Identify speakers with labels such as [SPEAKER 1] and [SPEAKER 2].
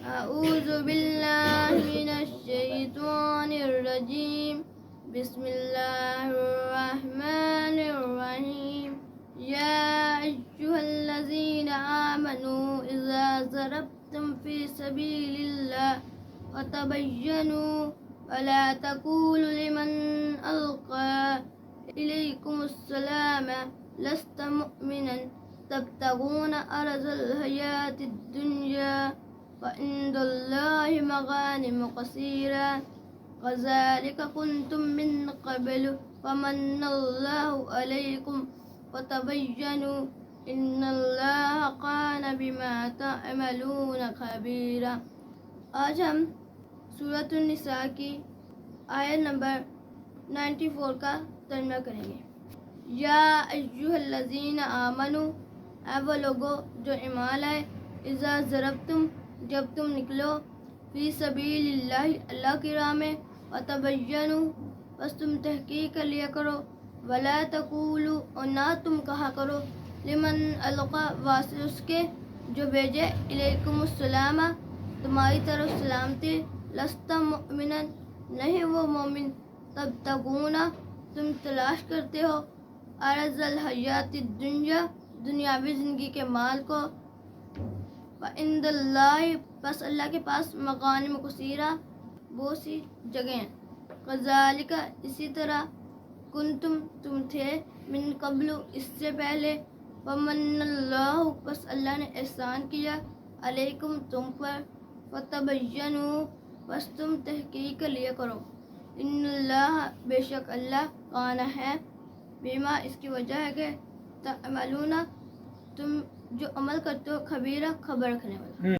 [SPEAKER 1] أعوذ بالله من الشيطان الرجيم بسم الله الرحمن الرحيم يا أيها الذين آمنوا إذا ضربتم في سبيل الله فتبينوا ولا تقولوا لمن ألقى إليكم السلام لست مؤمنا تبتغون عرض الحياة الدنيا وعند الله مغانم كثيرة كذلك كنتم من قبل فمن الله عليكم فتبينوا إن الله كان بما تعملون خبيرا۔ آج ہم سورۃ النساء کی آیت نمبر 94 کا ترجمہ کریں گے۔ یا ایھا الذین آمنوا، اے وہ لوگو جو ایمان لائے، اذا ضربتم، جب تم نکلو، فی سبیل اللہ، اللہ کی راہ میں، وتبینوا، بس تم تحقیق کر لیا کرو، ولا تقولوا، اور نہ تم کہا کرو، لمن القی، واسطے اس کے جو بھیجے، الیکم السلام، تمہاری طرف سلامتی، لست مؤمنا، نہیں وہ مومن، تبتغون، تم تلاش کرتے ہو، عرض الحیات الدنیا، دنیاوی زندگی کے مال کو، وعند اللہ، بس اللہ کے پاس، مغانم کثیرہ، بہت سی جگہیں ہیں، کذالک، اسی طرح، کنتم، تم تھے، من قبل، اس سے پہلے، ومن اللہ، بس اللہ نے احسان کیا، علیکم، تم پر، فتبینوا، بس تم تحقیق کر لیا کرو، ان اللہ، بے شک اللہ، کان ہے، بیما، اس کی وجہ ہے کہ تعملون، تم جو عمل کرتے ہو، خبیرہ، خبر رکھنے والا۔